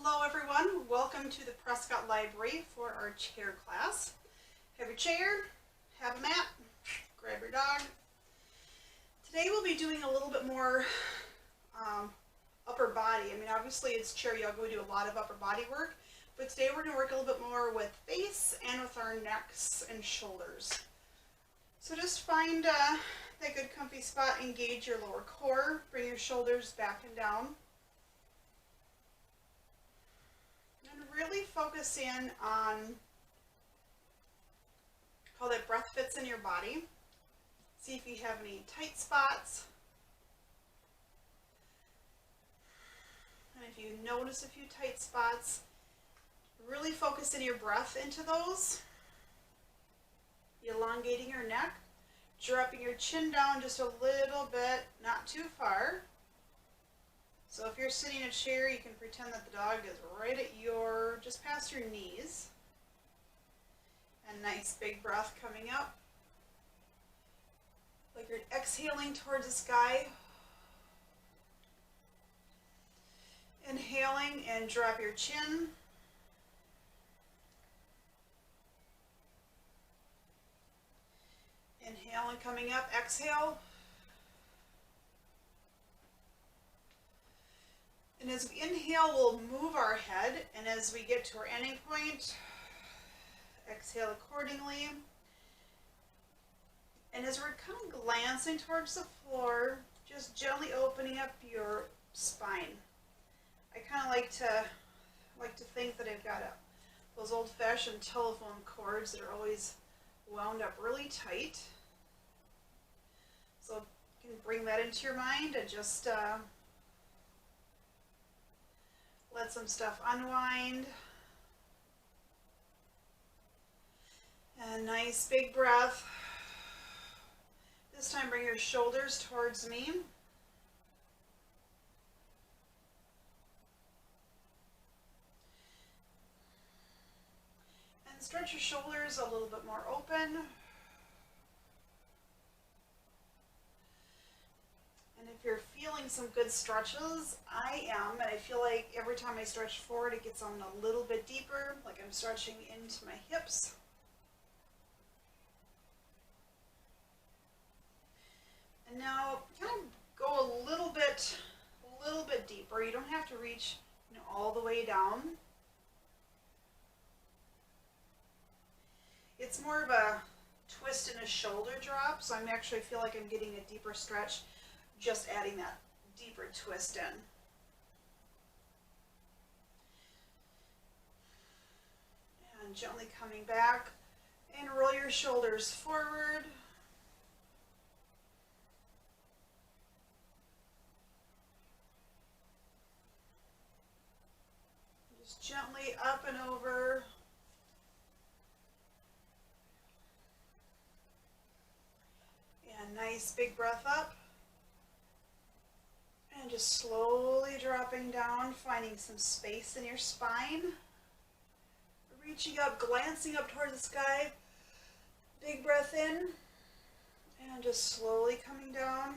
Hello everyone, welcome to the Prescott Library for our chair class. Have your chair, have a mat, grab your dog. Today we'll be doing a little bit more upper body. I mean, obviously it's chair yoga, we do a lot of upper body work, but today we're going to work a little bit more with face and with our necks and shoulders. So just find that good comfy spot, engage your lower core, bring your shoulders back and down. And really focus in on how that breath fits in your body. See if you have any tight spots. And if you notice a few tight spots, really focus in your breath into those. Elongating your neck, dropping your chin down just a little bit, not too far. So if you're sitting in a chair, you can pretend that the dog is right at just past your knees. And nice big breath coming up. Like you're exhaling towards the sky. Inhaling and drop your chin. Inhale and coming up, exhale. And as we inhale, we'll move our head, and as we get to our ending point, exhale accordingly. And as we're kind of glancing towards the floor, just gently opening up your spine. I kind of like to think that I've got those old-fashioned telephone cords that are always wound up really tight. So you can bring that into your mind and just let some stuff unwind. And nice big breath. This time bring your shoulders towards me. And stretch your shoulders a little bit more open. And if you're feeling some good stretches, I am, and I feel like every time I stretch forward it gets on a little bit deeper, like I'm stretching into my hips. And now kind of go a little bit deeper. You don't have to reach, all the way down. It's more of a twist and a shoulder drop, so I actually feel like I'm getting a deeper stretch just adding that deeper twist in. And gently coming back, and roll your shoulders forward. Just gently up and over. And nice big breath up. And just slowly dropping down, finding some space in your spine. Reaching up, glancing up towards the sky. Big breath in. And just slowly coming down.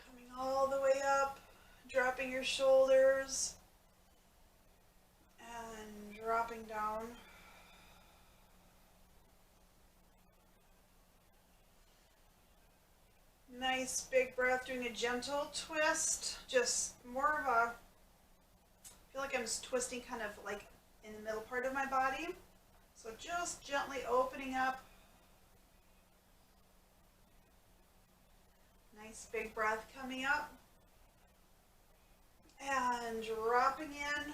Coming all the way up, dropping your shoulders. And dropping down. Nice big breath, doing a gentle twist, just more of a, I feel like I'm just twisting kind of like in the middle part of my body. So just gently opening up. Nice big breath coming up. And dropping in.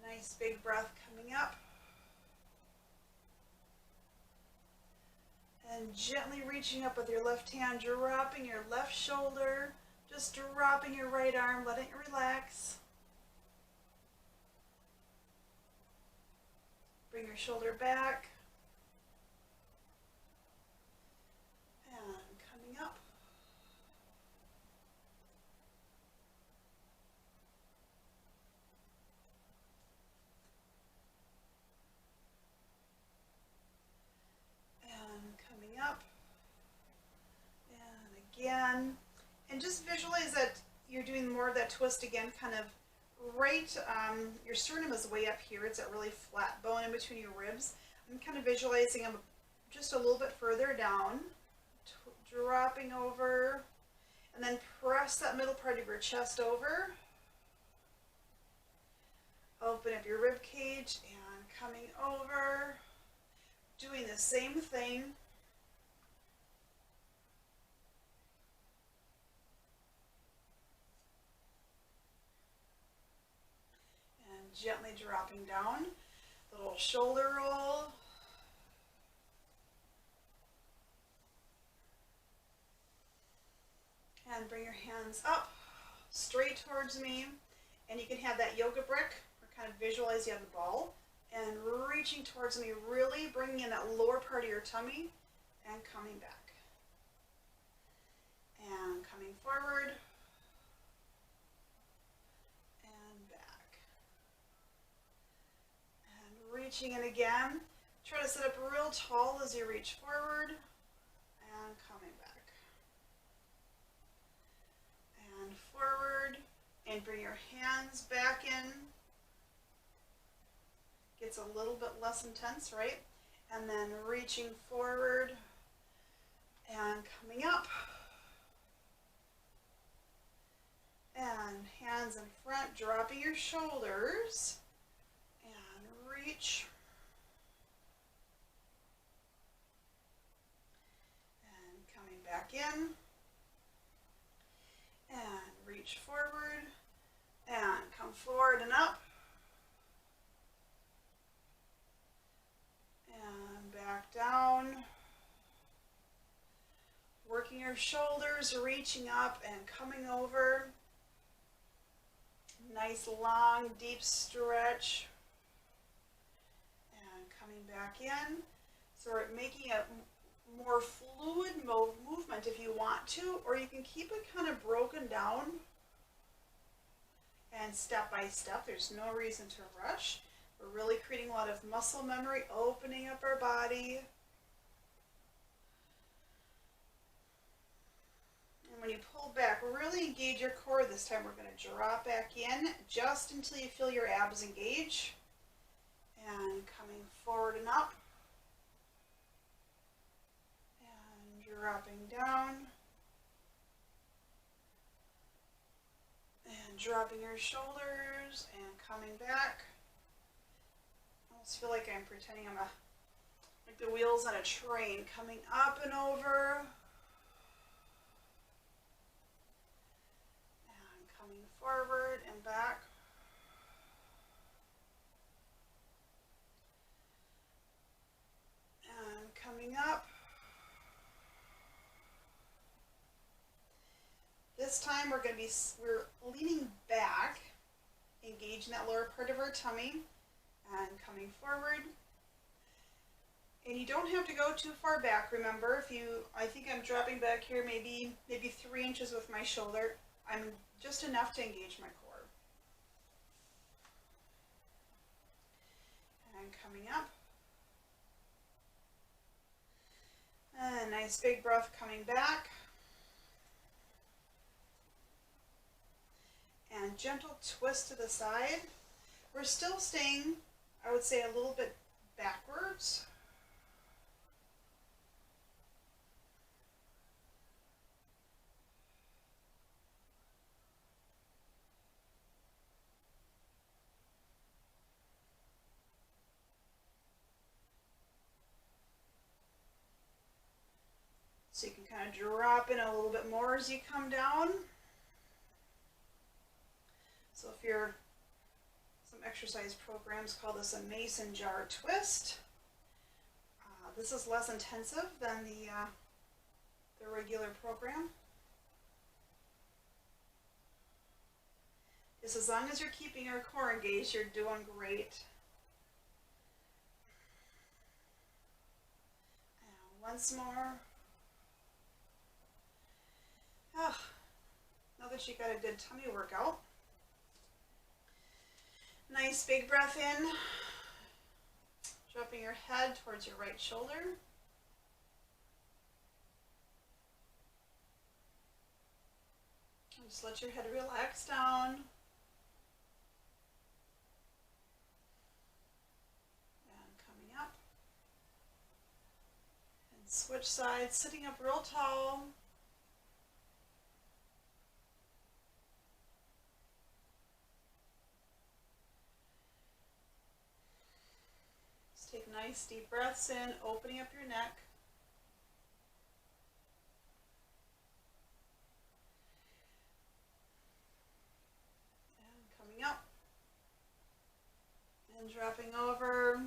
Nice big breath coming up. And gently reaching up with your left hand, dropping your left shoulder, just dropping your right arm, letting it relax. Bring your shoulder back. And coming up. And just visualize that you're doing more of that twist again, kind of right, your sternum is way up here. It's a really flat bone in between your ribs. I'm kind of visualizing them just a little bit further down, dropping over, and then press that middle part of your chest over. Open up your rib cage and coming over, doing the same thing. And gently dropping down, little shoulder roll. And bring your hands up, straight towards me. And you can have that yoga brick, or kind of visualize you have the ball, and reaching towards me, really bringing in that lower part of your tummy, and coming back. And coming forward, and back. And reaching in again. Try to sit up real tall as you reach forward, and coming back. And forward, and bring your hands back in. Gets a little bit less intense, right? And then reaching forward and coming up. And hands in front, dropping your shoulders. And reach. And coming back in. And reach forward. And come forward and up. And back down. Working your shoulders, reaching up and coming over. Nice long deep stretch. And coming back in. So we're making a more fluid movement if you want to, or you can keep it kind of broken down and step by step. There's no reason to rush. We're really creating a lot of muscle memory, opening up our body. And when you pull back, really engage your core this time. We're going to drop back in just until you feel your abs engage. And coming forward and up. And dropping down. And dropping your shoulders and coming back. I almost feel like I'm pretending I'm like the wheels on a train, coming up and over. And coming forward and back. And coming up. This time we're leaning back, engaging that lower part of our tummy, and coming forward. And you don't have to go too far back. Remember, I think I'm dropping back here maybe 3 inches with my shoulder. I'm just enough to engage my core. And coming up. And nice big breath coming back. And gentle twist to the side. We're still staying, I would say, a little bit backwards. So you can kind of drop in a little bit more as you come down. So if some exercise programs call this a mason jar twist. This is less intensive than the regular program. Just as long as you're keeping your core engaged, you're doing great. And once more. Now that you got a good tummy workout. Nice big breath in, dropping your head towards your right shoulder. Just let your head relax down. And coming up. And switch sides, sitting up real tall. Just take nice deep breaths in, opening up your neck. Up and dropping over.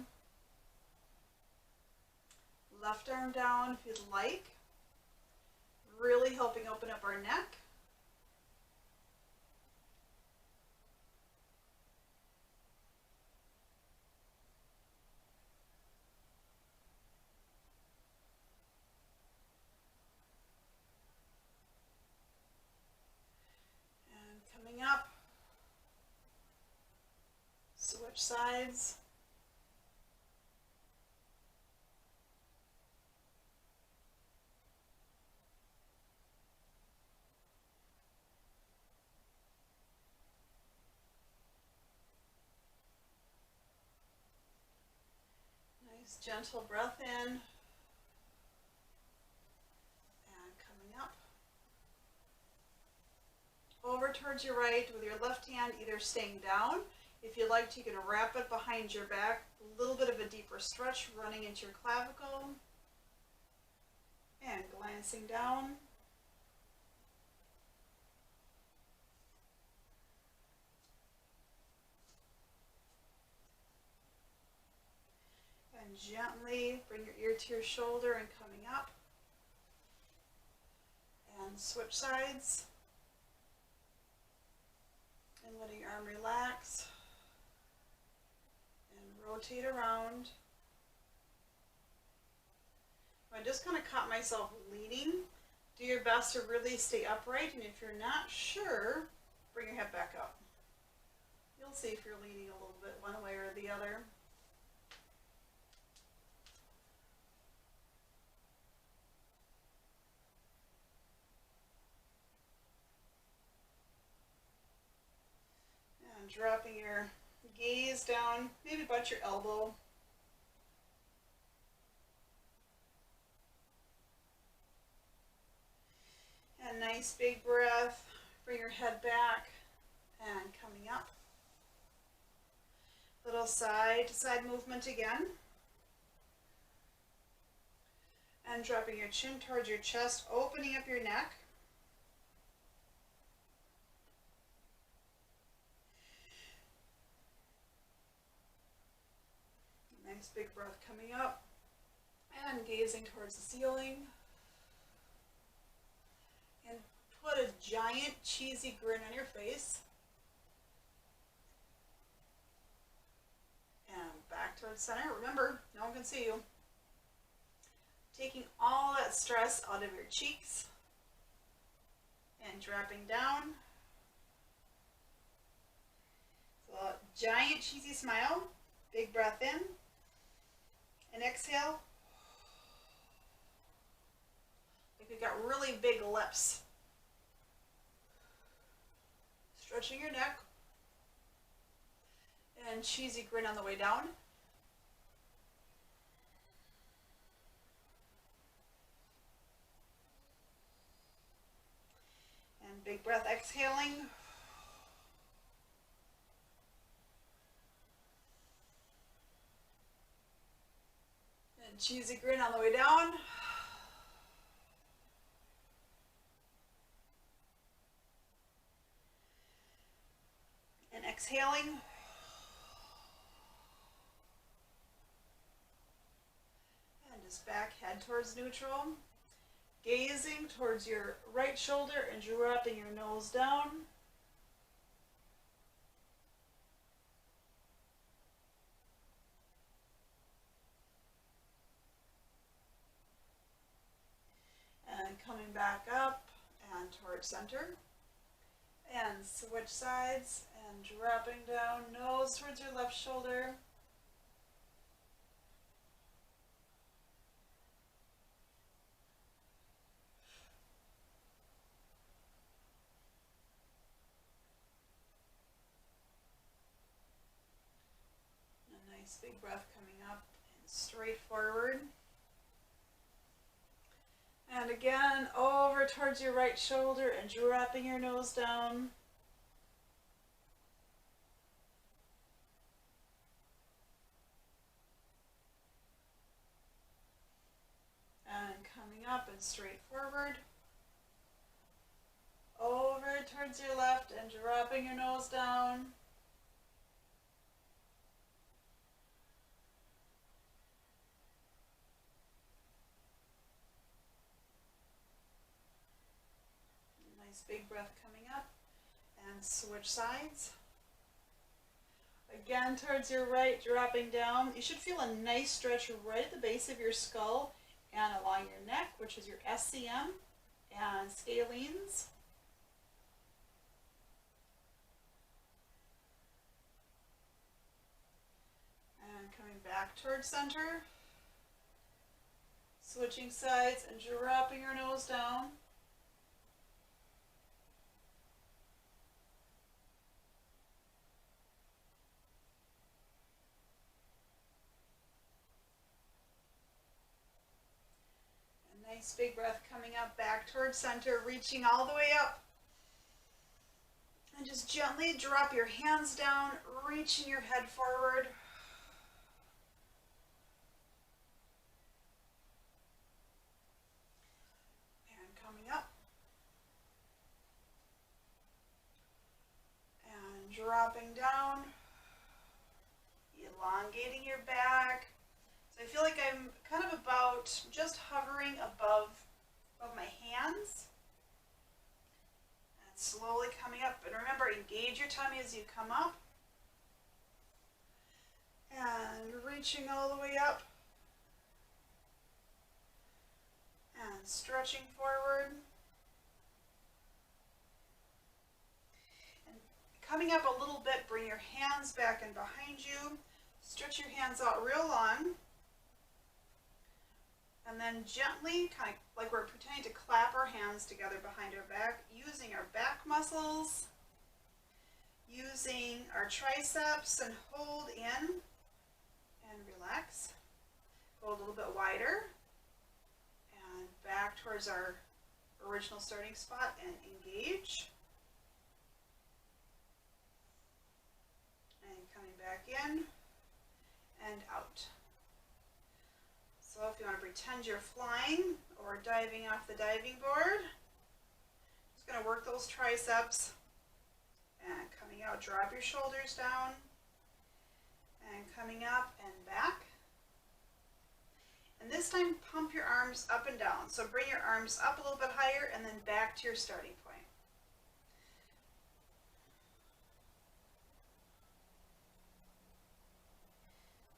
Left arm down if you'd like. Really helping open up our neck. And coming up. Switch sides. Nice gentle breath in. And coming up. Over towards your right with your left hand either staying down. If you'd like to, you can wrap it behind your back. A little bit of a deeper stretch running into your clavicle. And glancing down. And gently bring your ear to your shoulder and coming up. And switch sides. And letting your arm relax. And rotate around. I just kind of caught myself leaning. Do your best to really stay upright, and if you're not sure, bring your head back up. You'll see if you're leaning a little bit one way or the other. And dropping your gaze down, maybe about your elbow. And nice big breath. Bring your head back and coming up. Little side to side movement again. And dropping your chin towards your chest, opening up your neck. Nice big breath coming up and gazing towards the ceiling. And put a giant cheesy grin on your face. And back towards center. Remember, no one can see you. Taking all that stress out of your cheeks. And dropping down. So a giant cheesy smile. Big breath in. And exhale. Like we've got really big lips. Stretching your neck. And cheesy grin on the way down. And big breath exhaling. And cheesy grin on the way down. And exhaling. And just back head towards neutral. Gazing towards your right shoulder and dropping your nose down. And coming back up and towards center. And switch sides and dropping down, nose towards your left shoulder. Nice big breath coming up and straight forward. And again, over towards your right shoulder and dropping your nose down. And coming up and straight forward. Over towards your left and dropping your nose down. Nice big breath coming up and switch sides. Again towards your right, dropping down. You should feel a nice stretch right at the base of your skull and along your neck, which is your SCM and scalenes. And coming back towards center. Switching sides and dropping your nose down. Nice big breath coming up back towards center, reaching all the way up. And just gently drop your hands down, reaching your head forward. And coming up. And dropping down. Elongating your back. So I feel like I'm kind of about just hovering above my hands. And slowly coming up. And remember, engage your tummy as you come up. And reaching all the way up. And stretching forward. And coming up a little bit, bring your hands back and behind you. Stretch your hands out real long. And then gently, kind of like we're pretending to clap our hands together behind our back, using our back muscles, using our triceps, and hold in and relax. Go a little bit wider and back towards our original starting spot and engage. And coming back in and out. So if you want to pretend you're flying or diving off the diving board, just going to work those triceps and coming out, drop your shoulders down and coming up and back. And this time pump your arms up and down. So bring your arms up a little bit higher and then back to your starting point.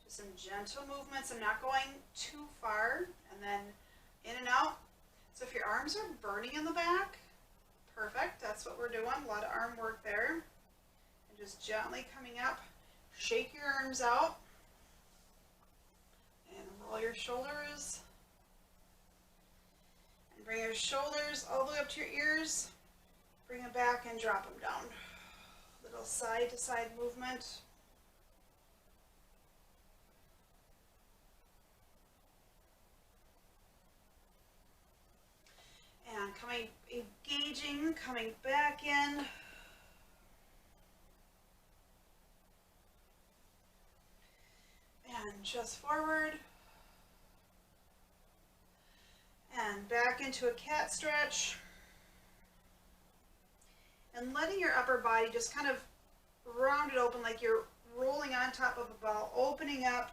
Some gentle movements. I'm not going too far, and then in and out. So if your arms are burning in the back, perfect. That's what we're doing. A lot of arm work there. And just gently coming up. Shake your arms out. And roll your shoulders. And bring your shoulders all the way up to your ears. Bring them back and drop them down. Little side to side movement. And engaging, coming back in. And chest forward. And back into a cat stretch. And letting your upper body just kind of round it open like you're rolling on top of a ball, opening up.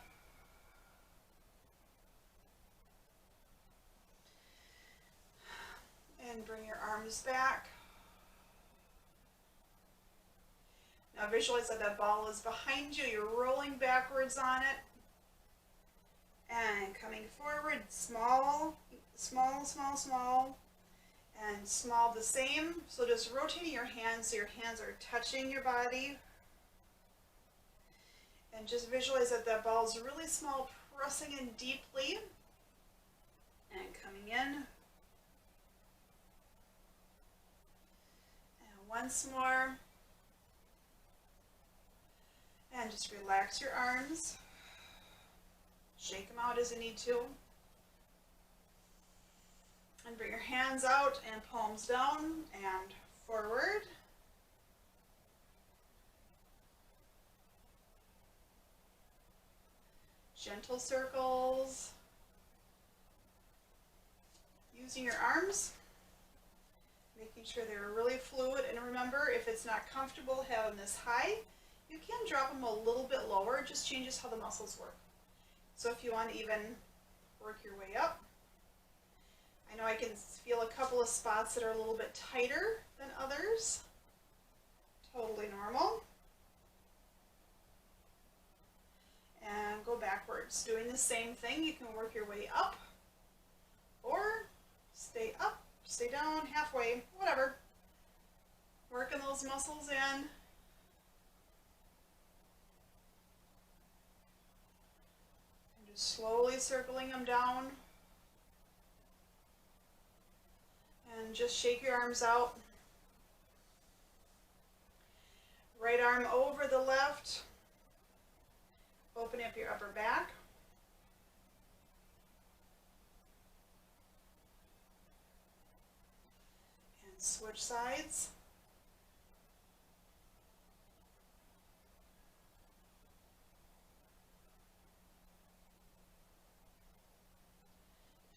And bring your arms back. Now visualize that ball is behind you. You're rolling backwards on it. And coming forward, small, small, small, small. And small the same. So just rotating your hands so your hands are touching your body. And just visualize that ball is really small, pressing in deeply. And coming in. Once more, and just relax your arms. Shake them out as you need to. And bring your hands out and palms down and forward. Gentle circles. Using your arms, making sure they're really fluid. And remember, if it's not comfortable having this high, you can drop them a little bit lower. It just changes how the muscles work. So if you want to even work your way up, I know I can feel a couple of spots that are a little bit tighter than others. Totally normal. And go backwards. Doing the same thing, you can work your way up or stay up, stay down, halfway, whatever. Working those muscles in. And just slowly circling them down. And just shake your arms out. Right arm over the left. Open up your upper back. And switch sides.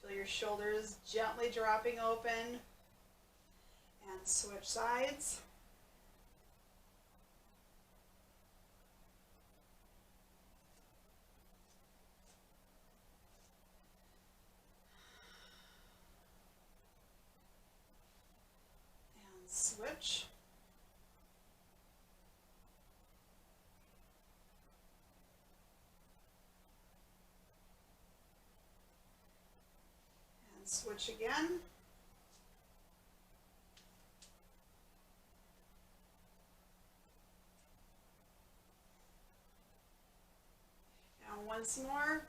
Feel your shoulders gently dropping open. And switch sides. Switch. And switch again. Now once more.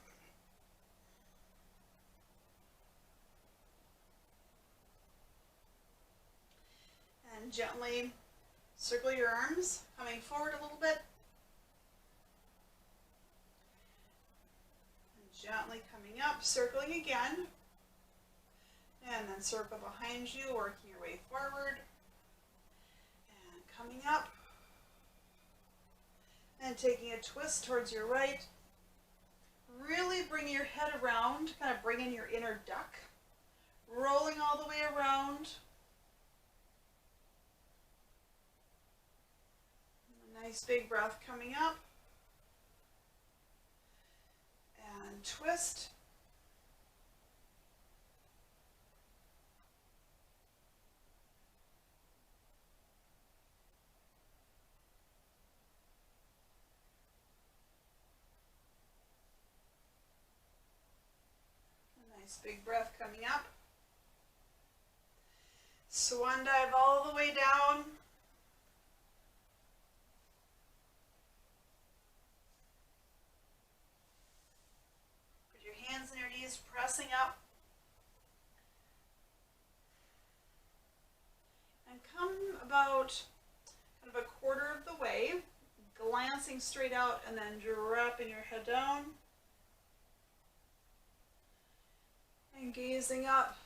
And gently circle your arms, coming forward a little bit. And gently coming up, circling again. And then circle behind you, working your way forward. And coming up. And taking a twist towards your right. Really bring your head around, kind of bring in your inner duck. Rolling all the way around. Nice big breath coming up. And twist. A nice big breath coming up. Swan dive all the way down. Hands on your knees, pressing up. And come about kind of a quarter of the way, glancing straight out and then dropping your head down. And gazing up.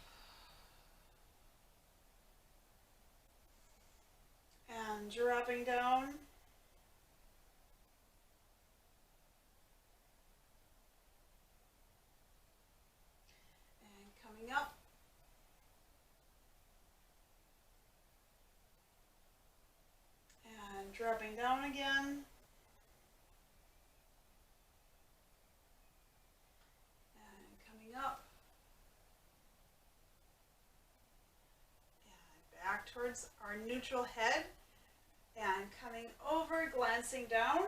And dropping down. Up and dropping down again and coming up and back towards our neutral head and coming over, glancing down.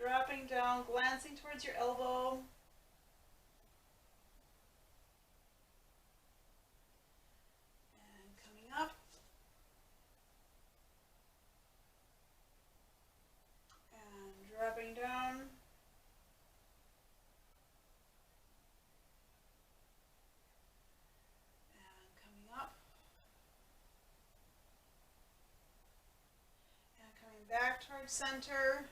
Dropping down, glancing towards your elbow. And coming up. And dropping down. And coming up. back towards center.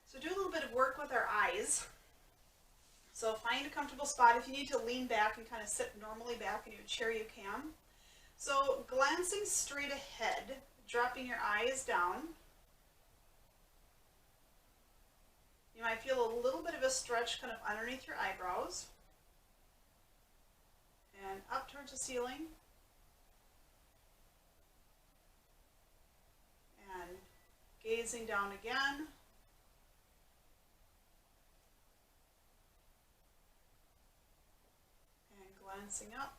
So do a little bit of work with our eyes. So find a comfortable spot. If you need to lean back and kind of sit normally back in your chair, you can. So glancing straight ahead, dropping your eyes down. You might feel a little bit of a stretch kind of underneath your eyebrows. And up towards the ceiling. And gazing down again. And glancing up.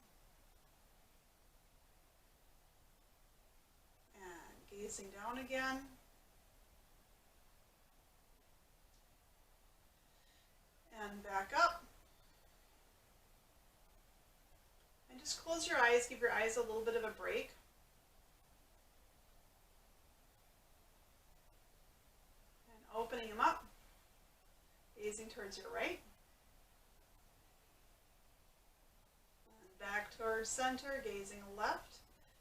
And gazing down again. And back up. And just close your eyes, give your eyes a little bit of a break. And opening them up, gazing towards your right. And back towards center, gazing left.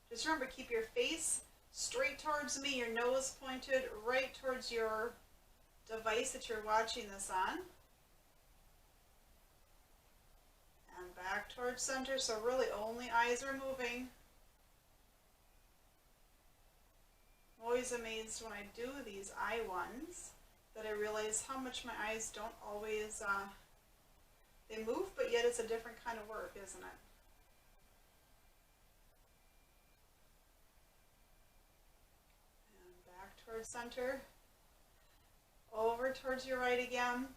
Just remember, keep your face straight towards me, your nose pointed right towards your device that you're watching this on. And back towards center, so really only eyes are moving. I'm always amazed when I do these eye ones that I realize how much my eyes don't always, they move, but yet it's a different kind of work, isn't it? And back towards center, over towards your right again.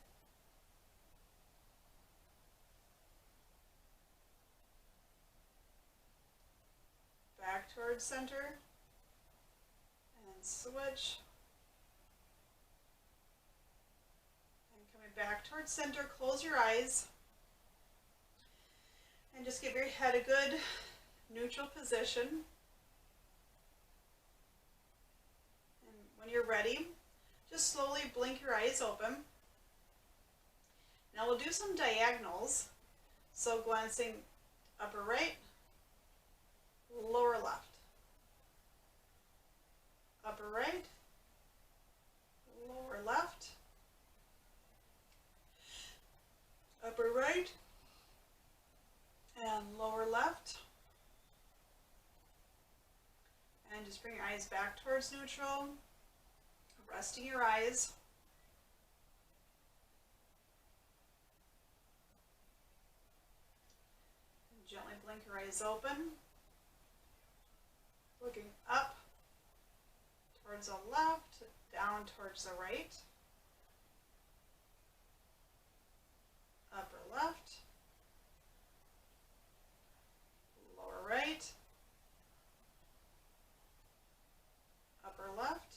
Back towards center, and switch, and coming back towards center. Close your eyes, and just give your head a good neutral position. And when you're ready, just slowly blink your eyes open. Now we'll do some diagonals, so glancing upper right, lower left, upper right, lower left, upper right, and lower left. And just bring your eyes back towards neutral, resting your eyes. And gently blink your eyes open. Looking up towards the left, down towards the right, upper left, lower right, upper left,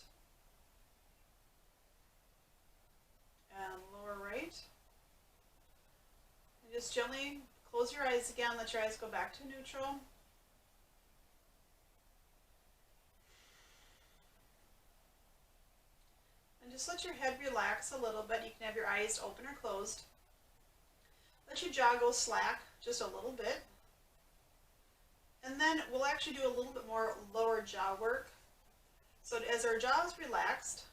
and lower right. And just gently close your eyes again, let your eyes go back to neutral. And just let your head relax a little bit. You can have your eyes open or closed. Let your jaw go slack just a little bit. And then we'll actually do a little bit more lower jaw work. So as our jaw is relaxed,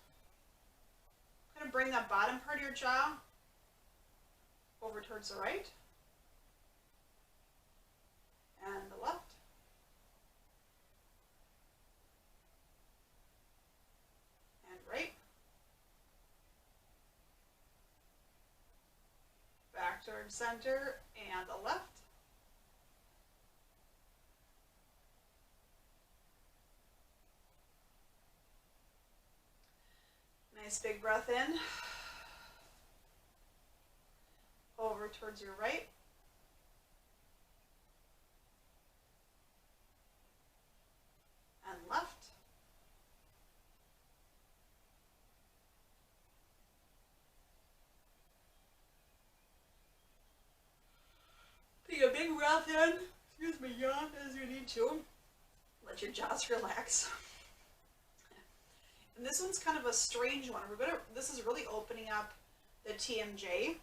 kind of bring that bottom part of your jaw over towards the right and the left. And right. Back towards center and the left. Nice big breath in. Over towards your right. And left. Take a big breath in. Excuse me, yawn as you need to. Let your jaws relax. And this one's kind of a strange one. This is really opening up the TMJ.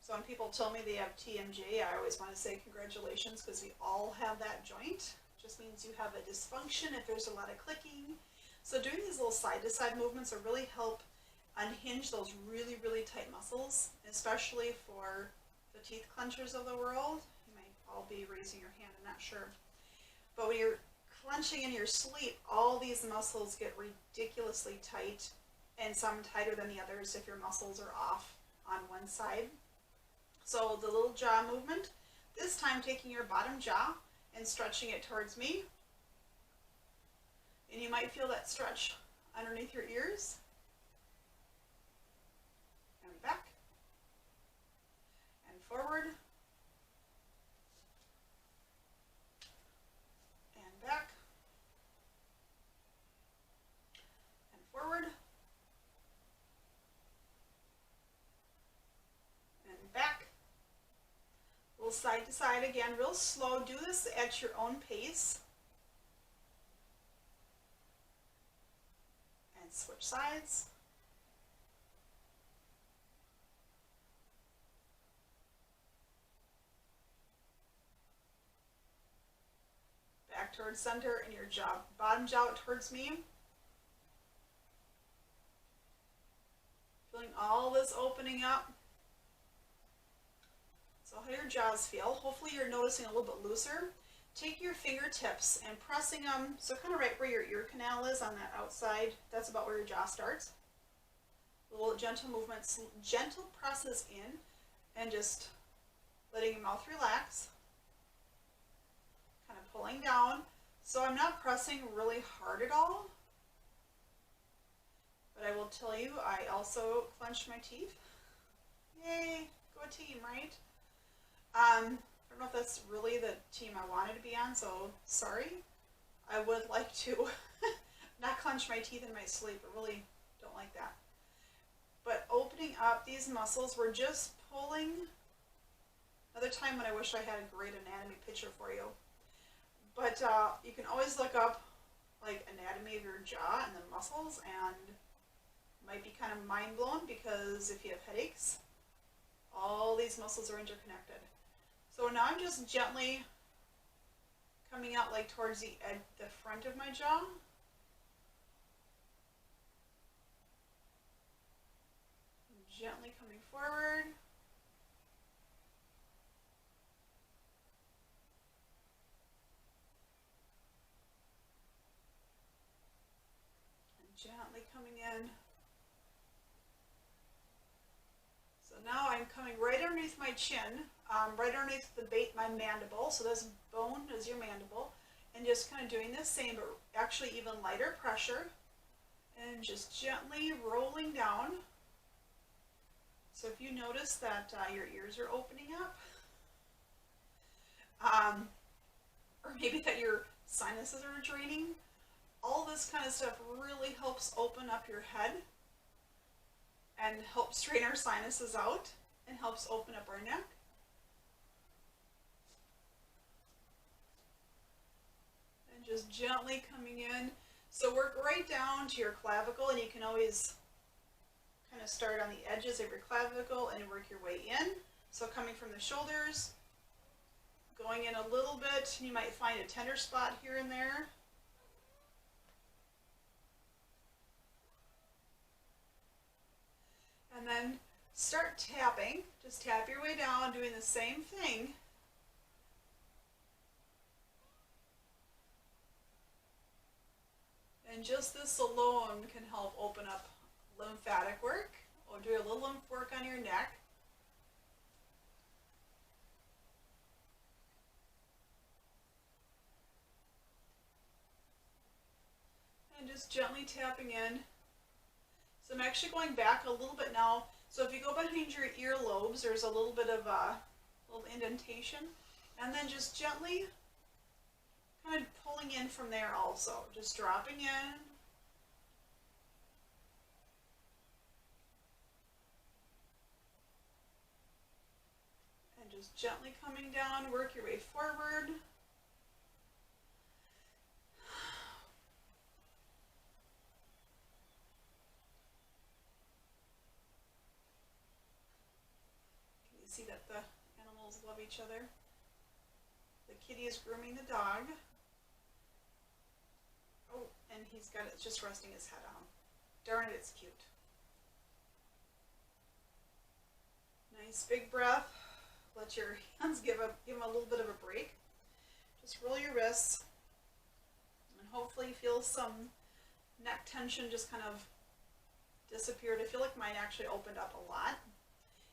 So when people tell me they have TMJ, I always want to say congratulations, because we all have that joint. It just means you have a dysfunction if there's a lot of clicking. So doing these little side-to-side movements will really help unhinge those really, really tight muscles, especially for the teeth clenchers of the world. You might all be raising your hand, I'm not sure. But when you're clenching in your sleep, all these muscles get ridiculously tight, and some tighter than the others if your muscles are off on one side. So the little jaw movement, this time taking your bottom jaw and stretching it towards me. And you might feel that stretch underneath your ears. And back. And forward. And back. And forward. And back. A little side to side again, real slow. Do this at your own pace. And switch sides. Back towards center and your jaw, bottom jaw towards me. Feeling all this opening up. So how your jaws feel. Hopefully you're noticing a little bit looser. Take your fingertips and pressing them, so kind of right where your ear canal is on that outside, that's about where your jaw starts. Little gentle movements, gentle presses in, and just letting your mouth relax. Kind of pulling down. So I'm not pressing really hard at all. But I will tell you, I also clenched my teeth. Yay, go team, right? I don't know if that's really the team I wanted to be on, so sorry. I would like to not clench my teeth in my sleep. I really don't like that. But opening up these muscles, we're just pulling. Another time when I wish I had a great anatomy picture for you. But you can always look up like anatomy of your jaw and the muscles, and it might be kind of mind blown because if you have headaches, all these muscles are interconnected. So now I'm just gently coming out like towards the front of my jaw. Gently coming forward. And gently coming in. So now I'm coming right underneath my chin, right underneath my mandible. So this bone is your mandible. And just kind of doing the same, but actually even lighter pressure. And just gently rolling down. So if you notice that your ears are opening up, or maybe that your sinuses are draining, all this kind of stuff really helps open up your head and helps straighten our sinuses out and helps open up our neck. And just gently coming in. So work right down to your clavicle, and you can always kind of start on the edges of your clavicle and work your way in. So coming from the shoulders, going in a little bit, you might find a tender spot here and there. And then start tapping. Just tap your way down, doing the same thing. And just this alone can help open up lymphatic work, or do a little lymph work on your neck. And just gently tapping in. So I'm actually going back a little bit now. So if you go behind your earlobes, there's a little bit of a little indentation. And then just gently kind of pulling in from there also. Just dropping in. Just gently coming down, work your way forward. Can you see that the animals love each other? The kitty is grooming the dog. Oh, and he's got it just resting his head on him. Darn it, it's cute. Nice big breath. Let your hands give him a little bit of a break. Just roll your wrists, and hopefully feel some neck tension just kind of disappeared. I feel like mine actually opened up a lot.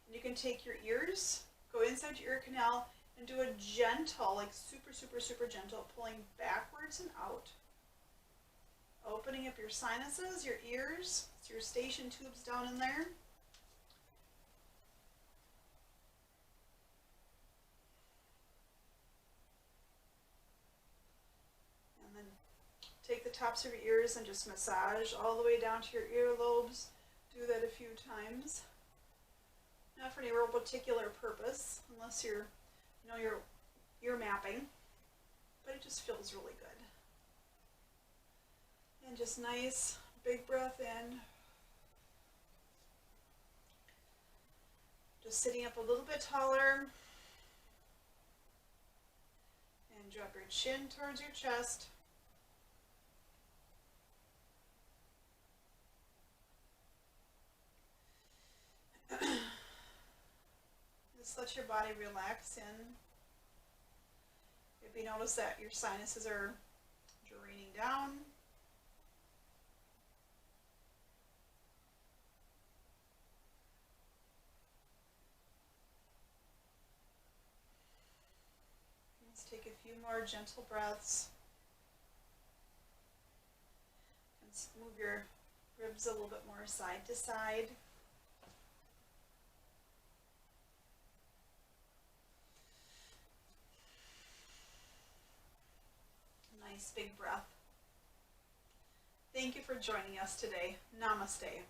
And you can take your ears, go inside your ear canal, and do a gentle, like super, super, super gentle, pulling backwards and out. Opening up your sinuses, your ears, it's your station tubes down in there. And then take the tops of your ears and just massage all the way down to your earlobes. Do that a few times. Not for any real particular purpose, unless you're ear mapping, but it just feels really good. And just nice big breath in. Just sitting up a little bit taller, and drop your chin towards your chest. Just let your body relax in. If you notice that your sinuses are draining down, let's take a few more gentle breaths. And move your ribs a little bit more side to side. Nice big breath. Thank you for joining us today. Namaste.